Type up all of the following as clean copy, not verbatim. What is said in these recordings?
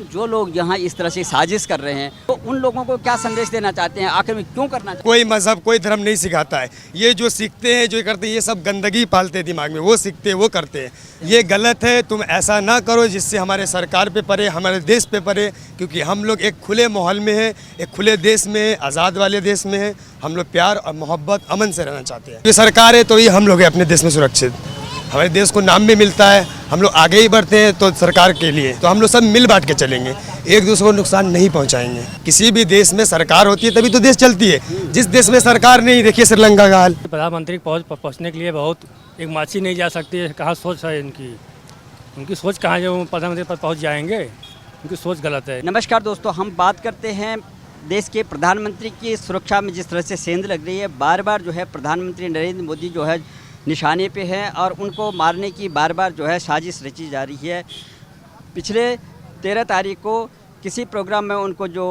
जो लोग यहाँ इस तरह से साजिश कर रहे हैं तो उन लोगों को क्या संदेश देना चाहते हैं, आखिर में क्यों करना चाहते कोई मजहब कोई धर्म नहीं सिखाता है। ये जो सीखते हैं जो करते हैं ये सब गंदगी पालते हैं दिमाग में, वो सीखते हैं वो करते हैं। ये गलत है, तुम ऐसा ना करो जिससे हमारे सरकार पे पड़े, हमारे देश पे पड़े, क्योंकि हम लोग एक खुले माहौल में हैं, एक खुले देश में हैं, आज़ाद वाले देश में हैं। हम लोग प्यार और मोहब्बत अमन से रहना चाहते हैं। ये सरकार है तो ये हम लोग हैं अपने देश में सुरक्षित, हमारे देश को नाम भी मिलता है, हम लोग आगे ही बढ़ते हैं तो सरकार के लिए तो हम लोग सब मिल बांट के चलेंगे, एक दूसरे को नुकसान नहीं पहुंचाएंगे। किसी भी देश में सरकार होती है तभी तो देश चलती है। जिस देश में सरकार नहीं, देखिए श्रीलंका का हाल। प्रधानमंत्री पहुंचने के लिए बहुत एक माची नहीं जा सकती है। कहाँ सोच है उनकी सोच कहाँ जो प्रधानमंत्री पर पहुँच जाएंगे, उनकी सोच गलत है। नमस्कार दोस्तों, हम बात करते हैं देश के प्रधानमंत्री की सुरक्षा में जिस तरह से सेंध लग रही है। बार बार जो है प्रधानमंत्री नरेंद्र मोदी जो है निशाने पे हैं और उनको मारने की बार बार जो है साजिश रची जा रही है। पिछले 13 तारीख को किसी प्रोग्राम में उनको जो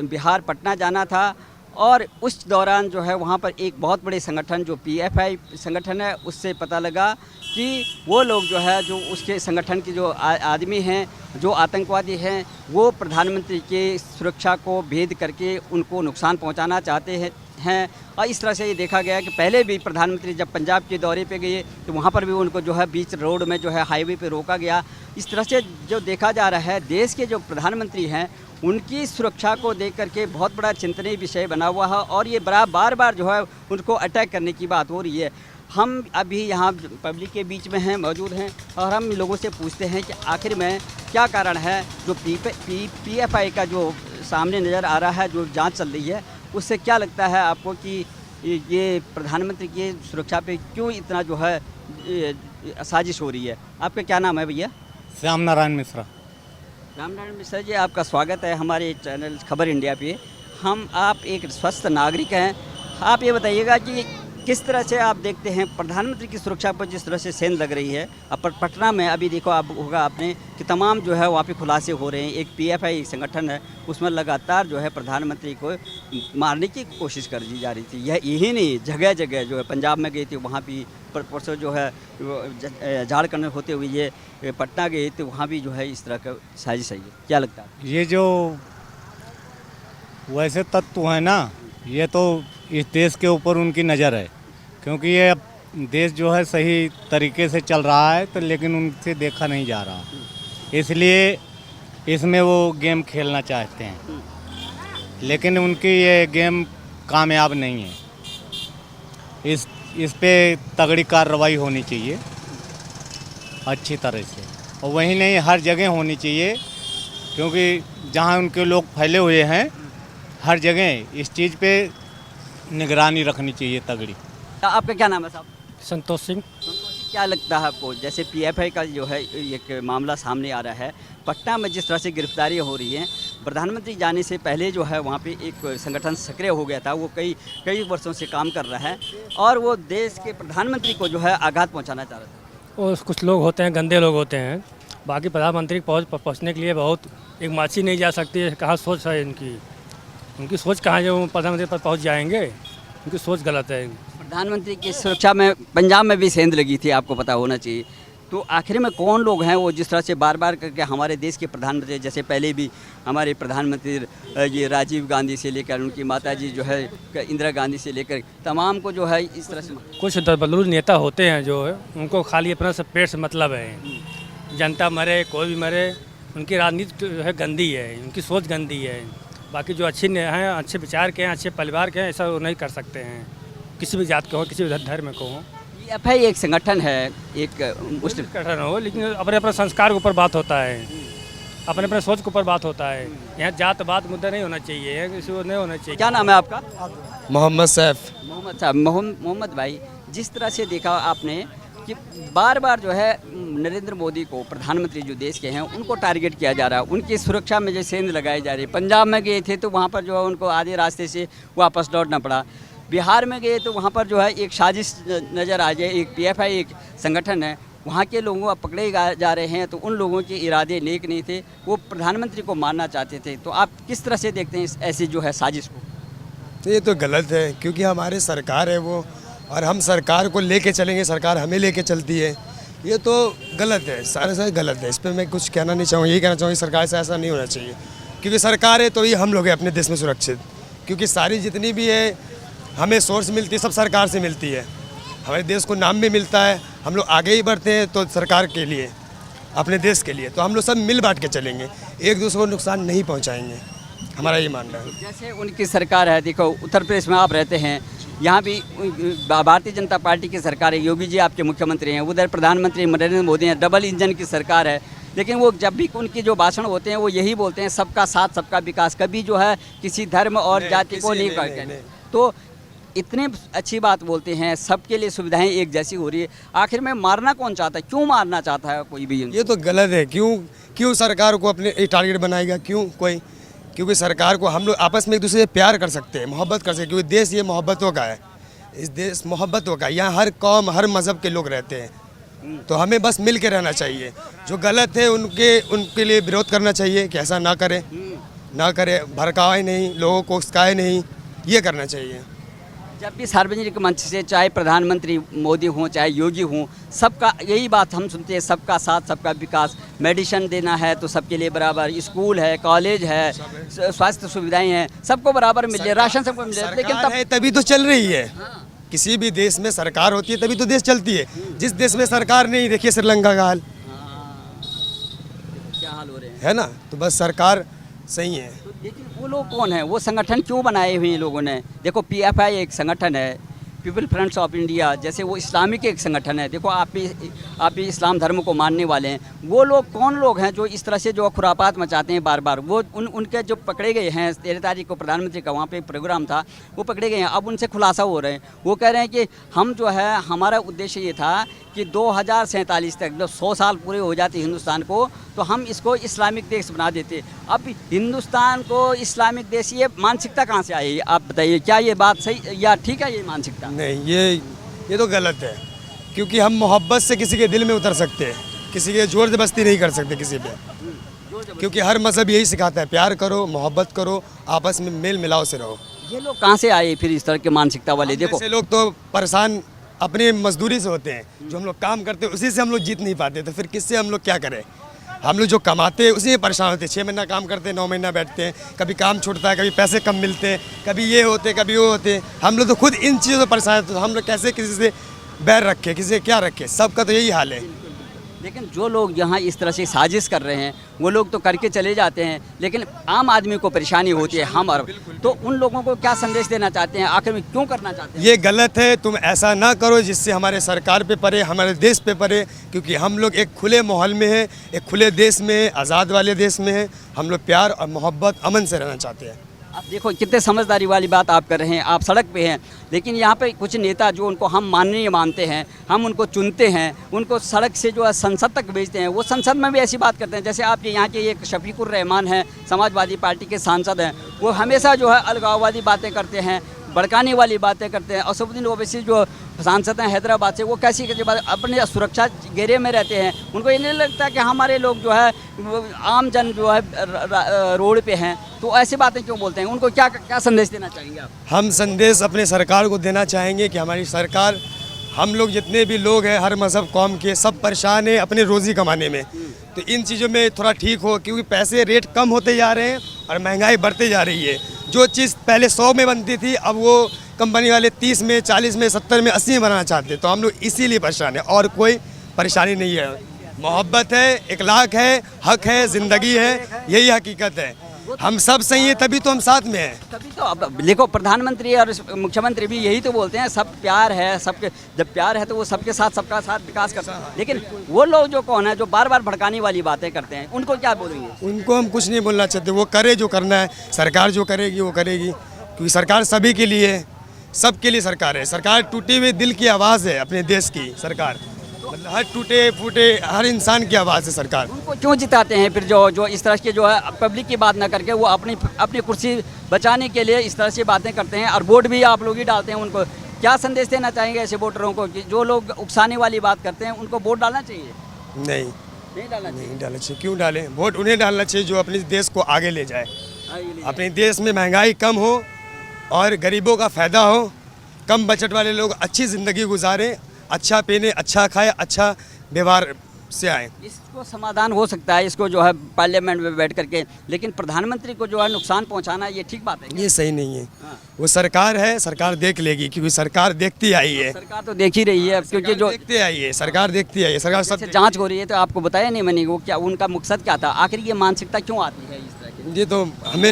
बिहार पटना जाना था और उस दौरान जो है वहाँ पर एक बहुत बड़े संगठन जो PFI संगठन है उससे पता लगा कि वो लोग जो है जो उसके संगठन के जो आदमी हैं, जो आतंकवादी हैं, वो प्रधानमंत्री की सुरक्षा को भेद करके उनको नुकसान पहुंचाना चाहते हैं। और इस तरह से ये देखा गया कि पहले भी प्रधानमंत्री जब पंजाब के दौरे पे गए तो वहाँ पर भी उनको जो है बीच रोड में जो है हाईवे पे रोका गया। इस तरह से जो देखा जा रहा है देश के जो प्रधानमंत्री हैं उनकी सुरक्षा को देख करके बहुत बड़ा चिंतनीय विषय बना हुआ है और ये बार बार जो है उनको अटैक करने की बात हो रही है। हम अभी यहाँ पब्लिक के बीच में हैं, मौजूद हैं और हम लोगों से पूछते हैं कि आखिर में क्या कारण है जो PFI का जो सामने नज़र आ रहा है, जो जांच चल रही है, उससे क्या लगता है आपको कि ये प्रधानमंत्री की सुरक्षा पे क्यों इतना जो है साजिश हो रही है? आपका क्या नाम है भैया? श्याम नारायण मिश्रा। राम नारायण मिश्रा जी, आपका स्वागत है हमारे चैनल खबर इंडिया पे। आप एक स्वस्थ नागरिक हैं, आप ये बताइएगा कि किस तरह से आप देखते हैं प्रधानमंत्री की सुरक्षा पर जिस तरह से सेंध लग रही है। अब पटना में अभी देखो आप होगा आपने कि तमाम जो है वहाँ पे खुलासे हो रहे हैं। एक PFI संगठन है उसमें लगातार जो है प्रधानमंत्री को मारने की कोशिश कर दी जा रही थी। यही नहीं, जगह जगह जो है पंजाब में गई थी वहाँ भी परसों जो है झारखंड होते हुए ये पटना गए थे, वहाँ भी जो है इस तरह का साजिश है। क्या लगता है? ये जो वैसे तत्व है ना, ये तो इस देश के ऊपर उनकी नज़र है, क्योंकि ये अब देश जो है सही तरीके से चल रहा है तो लेकिन उनसे देखा नहीं जा रहा, इसलिए इसमें वो गेम खेलना चाहते हैं, लेकिन उनकी ये गेम कामयाब नहीं है। इस पे तगड़ी कार्रवाई होनी चाहिए अच्छी तरह से, और वही नहीं हर जगह होनी चाहिए, क्योंकि जहाँ उनके लोग फैले हुए हैं हर जगह इस चीज़ पे निगरानी रखनी चाहिए तगड़ी। आपका क्या नाम है साहब? संतोष सिंह। क्या लगता है आपको, जैसे PFI का जो है एक मामला सामने आ रहा है, पटना में जिस तरह से गिरफ्तारी हो रही है, प्रधानमंत्री जाने से पहले जो है वहाँ पे एक संगठन सक्रिय हो गया था, वो कई वर्षों से काम कर रहा है और वो देश के प्रधानमंत्री को जो है आघात पहुँचाना चाह रहा था। और कुछ लोग होते हैं, गंदे लोग होते हैं, बाकी प्रधानमंत्री पहुँचने के लिए बहुत एक माची नहीं जा सकती है। कहाँ सोच है उनकी सोच कहाँ जो प्रधानमंत्री पर पहुँच जाएंगे, उनकी सोच गलत है। प्रधानमंत्री की सुरक्षा में पंजाब में भी सेंध लगी थी, आपको पता होना चाहिए। तो आखिर में कौन लोग हैं वो जिस तरह से बार बार करके हमारे देश के प्रधानमंत्री, जैसे पहले भी हमारे प्रधानमंत्री ये राजीव गांधी से लेकर उनकी माता जी जो है इंदिरा गांधी से लेकर तमाम को जो है इस तरह से कुछ दबलूज नेता होते हैं जो है उनको खाली अपना से पेट से मतलब है, जनता मरे कोई भी मरे, उनकी राजनीति जो है गंदी है, उनकी सोच गंदी है। बाकी जो अच्छे हैं, अच्छे विचार के हैं, अच्छे परिवार के हैं, ऐसा वो नहीं कर सकते हैं, किसी भी जात के हो, किसी भी धर्म को हो। PFI एक संगठन है, एक मुस्लिम संगठन हो, लेकिन अपने अपने संस्कार के ऊपर बात होता है, अपने अपने सोच के ऊपर बात होता है। यहाँ जात बात मुद्दा नहीं होना चाहिए, किसी को नहीं होना चाहिए। क्या नाम है आपका? मोहम्मद सैफ। मोहम्मद साहब, मोहम्मद भाई, जिस तरह से देखा आपने कि बार बार जो है नरेंद्र मोदी को, प्रधानमंत्री जो देश के हैं, उनको टारगेट किया जा रहा है, उनकी सुरक्षा में जो सेंध लगाई जा रही है। पंजाब में गए थे तो वहाँ पर जो है उनको आधे रास्ते से वापस लौटना पड़ा। बिहार में गए तो वहाँ पर जो है एक साजिश नज़र आ जाए, एक PFI एक संगठन है, वहाँ के लोगों को पकड़े जा रहे हैं तो उन लोगों के इरादे नेक नहीं थे, वो प्रधानमंत्री को मारना चाहते थे। तो आप किस तरह से देखते हैं इस ऐसी जो है साजिश को? तो ये तो गलत है, क्योंकि हमारे सरकार है वो, और हम सरकार को लेके चलेंगे, सरकार हमें लेके चलती है। ये तो गलत है, सारा गलत है। इस पर मैं कुछ कहना नहीं चाहूँगा, यही कहना चाहूँगा सरकार से ऐसा नहीं होना चाहिए, क्योंकि सरकार है तो ही हम लोग हैं अपने देश में सुरक्षित। क्योंकि सारी जितनी भी है हमें सोर्स मिलती है सब सरकार से मिलती है, हमारे देश को नाम भी मिलता है, हम लोग आगे ही बढ़ते हैं तो सरकार के लिए, अपने देश के लिए। तो हम लोग सब मिल बांट के चलेंगे, एक दूसरे को नुकसान नहीं पहुँचाएंगे, हमारा ये मानना है। जैसे उनकी सरकार है, देखो उत्तर प्रदेश में आप रहते हैं, यहाँ भी भारतीय जनता पार्टी की सरकार है, योगी जी आपके मुख्यमंत्री हैं, उधर प्रधानमंत्री नरेंद्र मोदी हैं, डबल इंजन की सरकार है। लेकिन वो जब भी उनके जो भाषण होते हैं वो यही बोलते हैं सबका साथ सबका विकास, कभी जो है किसी धर्म और जाति को नहीं करते। तो इतने अच्छी बात बोलते हैं, सबके लिए सुविधाएं एक जैसी हो रही है, आखिर में मारना कौन चाहता है, क्यों मारना चाहता है कोई भी? ये तो गलत है। क्यों सरकार को अपने टारगेट बनाएगा, क्यों कोई? क्योंकि सरकार को हम लोग आपस में एक दूसरे से प्यार कर सकते हैं, मोहब्बत कर सकते हैं, क्योंकि देश ये मोहब्बतों का है, इस देश मोहब्बतों का, यहाँ हर कौम हर मज़हब के लोग रहते हैं। तो हमें बस मिल के रहना चाहिए, जो गलत है उनके लिए विरोध करना चाहिए कि ऐसा ना करे, भड़काए नहीं, लोगों को उकसाए नहीं, ये करना चाहिए। जब भी सार्वजनिक मंच से चाहे प्रधानमंत्री मोदी हों चाहे योगी हों, सबका यही बात हम सुनते हैं, सबका साथ सबका विकास। मेडिसिन देना है तो सबके लिए बराबर, स्कूल है, कॉलेज है, स्वास्थ्य सुविधाएं हैं, सबको बराबर मिले, राशन सबको मिले। लेकिन तब है तभी तो चल रही है। किसी भी देश में सरकार होती है तभी तो देश चलती है। जिस देश में सरकार नहीं, देखिए श्रीलंका का हाल, क्या हाल हो रहे हैं, है ना। तो बस सरकार सही है। लेकिन वो लोग कौन है, वो संगठन क्यों बनाए हुए हैं लोगों ने? देखो PFI एक संगठन है, पीपल फ्रंट्स ऑफ इंडिया, जैसे वो इस्लामिक एक संगठन है। देखो आप भी इस्लाम धर्म को मानने वाले हैं। वो लोग कौन लोग हैं जो इस तरह से जो खुरापात मचाते हैं बार बार? वो उनके जो पकड़े गए हैं, 13 तारीख को प्रधानमंत्री का वहाँ पे प्रोग्राम था, वो पकड़े गए हैं, अब उनसे खुलासा हो रहे हैं। वो कह रहे हैं कि हम जो है, हमारा उद्देश्य ये था कि 2047 तक जब 100 साल पूरे हो जाते हिंदुस्तान को, तो हम इसको इस्लामिक देश बना देते। अब हिंदुस्तान को इस्लामिक देश, ये मानसिकता कहाँ से आई? आप बताइए, क्या ये बात सही या ठीक है ये मानसिकता? नहीं, ये तो गलत है, क्योंकि हम मोहब्बत से किसी के दिल में उतर सकते हैं, किसी के जोर जबरदस्ती नहीं कर सकते किसी पे, क्योंकि हर मज़हब यही सिखाता है, प्यार करो, मोहब्बत करो, आपस में मेल मिलाव से रहो। ये लोग कहाँ से आए फिर इस तरह के मानसिकता वाले? देखो ऐसे लोग तो परेशान अपनी मजदूरी से होते हैं, जो हम लोग काम करते हैं उसी से हम लोग जीत नहीं पाते, तो फिर किससे हम लोग क्या करें? हम लोग जो कमाते हैं उसी में परेशान होते हैं। 6 महीना काम करते हैं, 9 महीना बैठते हैं, कभी काम छूटता है, कभी पैसे कम मिलते हैं, कभी ये होते कभी वो होते। हम लोग तो खुद इन चीज़ों से परेशान होते, तो हम लोग कैसे किसी से बैर रखें, किसी से क्या रखें? सबका तो यही हाल है। लेकिन जो लोग यहाँ इस तरह से साजिश कर रहे हैं, वो लोग तो करके चले जाते हैं, लेकिन आम आदमी को परेशानी होती है। हम और तो उन लोगों को क्या संदेश देना चाहते हैं, आखिर में क्यों करना चाहते हैं? ये गलत है, तुम ऐसा ना करो जिससे हमारे सरकार पे पड़े, हमारे देश पे पड़े, क्योंकि हम लोग एक खुले माहौल में हैं, एक खुले देश में, आज़ाद वाले देश में हैं। हम लोग प्यार और मोहब्बत अमन से रहना चाहते हैं। आप देखो कितने समझदारी वाली बात आप कर रहे हैं, आप सड़क पे हैं, लेकिन यहाँ पे कुछ नेता जो उनको हम माननीय मानते हैं, हम उनको चुनते हैं, उनको सड़क से जो है संसद तक भेजते हैं, वो संसद में भी ऐसी बात करते हैं। जैसे आपके यहाँ के एक शफीकुर रहमान हैं, समाजवादी पार्टी के सांसद हैं, वो हमेशा जो है अलगाववादी बातें करते हैं, भड़काने वाली बातें करते हैं। असदुद्दीन ओवैसी जो सांसद हैं हैदराबाद से, वो कैसी बात, अपने सुरक्षा घेरे में रहते हैं, उनको ये नहीं लगता कि हमारे लोग जो है आम जन जो है रोड पे हैं, तो ऐसी बातें क्यों बोलते हैं? उनको क्या संदेश देना चाहेंगे आप? हम संदेश अपने सरकार को देना चाहेंगे कि हमारी सरकार, हम लोग जितने भी लोग हैं हर मज़हब कौम के, सब परेशान हैं अपने रोज़ी कमाने में, तो इन चीज़ों में थोड़ा ठीक हो, क्योंकि पैसे रेट कम होते जा रहे हैं और महंगाई बढ़ते जा रही है। जो चीज़ पहले 100 में बनती थी, अब वो कंपनी वाले 30 में, 40 में, 70 में, 80 में बनाना चाहते हैं। तो हम लोग इसीलिए परेशान हैं, और कोई परेशानी नहीं है। मोहब्बत है, इखलाक है, हक है, ज़िंदगी है, यही हकीकत है। हम सब सही हैं तभी तो हम साथ में हैं। तभी तो अब देखो प्रधानमंत्री और मुख्यमंत्री भी यही तो बोलते हैं, सब प्यार है, सबके जब प्यार है तो वो सबके साथ सबका साथ विकास करता है। लेकिन वो लोग जो कौन है जो बार बार भड़काने वाली बातें करते हैं, उनको क्या बोलेंगे? उनको हम कुछ नहीं बोलना चाहते, वो करे जो करना है, सरकार जो करेगी वो करेगी, क्योंकि सरकार सभी के लिए है, सबके लिए सरकार है। सरकार टूटे हुए दिल की आवाज़ है अपने देश की सरकार, मतलब हर टूटे फूटे हर इंसान की आवाज़ है सरकार। उनको क्यों जिताते हैं फिर जो इस तरह के जो है पब्लिक की बात ना करके वो अपनी कुर्सी बचाने के लिए इस तरह से बातें करते हैं, और वोट भी आप लोग ही डालते हैं उनको? क्या संदेश देना चाहेंगे ऐसे वोटरों को कि जो लोग उकसाने वाली बात करते हैं, उनको वोट डालना चाहिए? नहीं डालना चाहिए। नहीं डालना चाहिए। क्यों डालें? वोट उन्हें डालना चाहिए जो अपने देश को आगे ले जाए, अपने देश में महंगाई कम हो और गरीबों का फ़ायदा हो, कम बजट वाले लोग अच्छी ज़िंदगी गुजारें, अच्छा पहने, अच्छा खाए, अच्छा व्यवहार से आए। इसको समाधान हो सकता है, इसको जो है पार्लियामेंट में बैठ करके, लेकिन प्रधानमंत्री को जो है नुकसान पहुंचाना ये ठीक बात है क्या? ये सही नहीं है। हाँ। वो सरकार है, सरकार देख लेगी, क्योंकि सरकार देखती आई है। सरकार तो देख ही रही है, क्योंकि जो देखते आई है, सरकार देखती आई है, सरकार सब जैसे जांच हो रही है, तो आपको बताया नहीं मैंने वो क्या उनका मकसद क्या था, आखिर ये मानसिकता क्यों आती है इस तरह की? ये तो हमें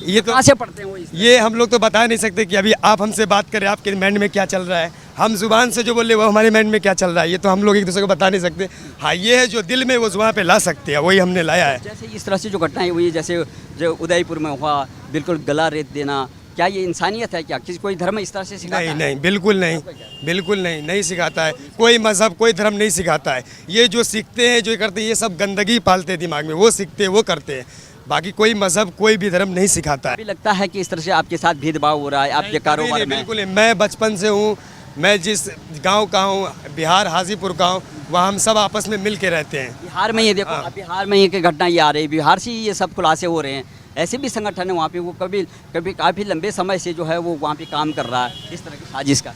ये तो कहाँ से पढ़ते हैं वो ये हम लोग तो बता नहीं सकते कि अभी आप हमसे बात करें आपके माइंड में क्या चल रहा है, हम जुबान से जो बोले वो हमारे माइंड में क्या चल रहा है, ये तो हम लोग एक दूसरे को बता नहीं सकते। हाँ, ये है जो दिल में वो जुबान पे ला सकते हैं, वही हमने लाया है। जैसे इस तरह से जो घटनाएं हुई, जैसे जो उदयपुर में हुआ, बिल्कुल गला रेत देना, क्या ये इंसानियत है क्या? किसी कोई धर्म इस तरह से सिखाता नहीं है? नहीं, बिल्कुल नहीं, बिल्कुल नहीं, नहीं सिखाता है। कोई मजहब कोई धर्म नहीं सिखाता है। ये जो सीखते हैं, जो करते हैं, ये सब गंदगी पालते हैं दिमाग में, वो सीखते हैं वो करते हैं। बाकी कोई मजहब कोई भी धर्म नहीं सिखाता है। अभी लगता है कि इस तरह से आपके साथ भेदभाव हो रहा है आपके कारोबार में? बिल्कुल नहीं। मैं बचपन से हूँ, मैं जिस गांव का हूँ, बिहार हाजीपुर का हूँ, वहाँ हम सब आपस में मिल के रहते हैं। बिहार में ये देखो, अब बिहार में ये की घटना ये आ रही है, बिहार से ही ये सब खुलासे हो रहे हैं। ऐसे भी संगठन है वहाँ पे, वो कभी कभी काफ़ी लंबे समय से जो है वो वहाँ पे काम कर रहा है इस तरह की साजिश का।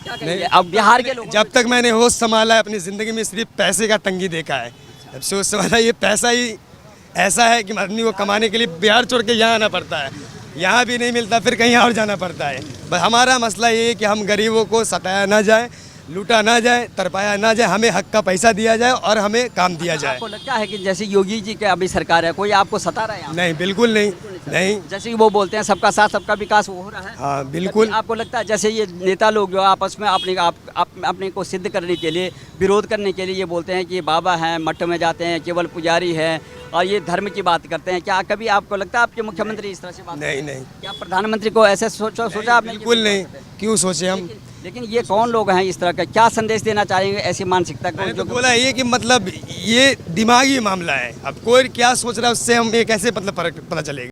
क्या कहेंगे अब बिहार के लोग? जब तक मैंने होश संभाला है अपनी ज़िंदगी में, सिर्फ पैसे का तंगी देखा है। जब से होश संभाला, ये पैसा ही ऐसा है कि आदमी को कमाने के लिए बिहार छोड़ के यहाँ आना पड़ता है, यहाँ भी नहीं मिलता फिर कहीं और जाना पड़ता है। बस हमारा मसला ये है कि हम गरीबों को सताया ना जाए, लूटा ना जाए, तरपाया ना जाए, हमें हक का पैसा दिया जाए और हमें काम दिया जाए। आपको लगता है कि जैसे योगी जी के अभी सरकार है, कोई आपको सता रहा है यहाँ? नहीं, बिल्कुल नहीं, नहीं। जैसे कि वो बोलते हैं सबका साथ सबका विकास वो हो रहा है। हाँ, बिल्कुल। आपको लगता है जैसे ये नेता लोग जो आपस में अपने को सिद्ध करने के लिए, विरोध करने के लिए ये बोलते हैं कि ये बाबा हैं, मठ में जाते हैं, केवल पुजारी हैं और ये धर्म की बात करते हैं, क्या कभी आपको लगता है आपके मुख्यमंत्री इस तरह से बात? नहीं नहीं, क्या प्रधानमंत्री को ऐसे सोचा आपने? बिल्कुल नहीं। क्यों सोचे हम? लेकिन ये कौन लोग हैं इस तरह का, क्या संदेश देना चाहेंगे ऐसी मानसिकता को? मैंने तो बोला ये कि मतलब ये दिमागी मामला है। अब कोई क्या सोच रहा है उससे हम ये कैसे मतलब फर्क पता चलेगा?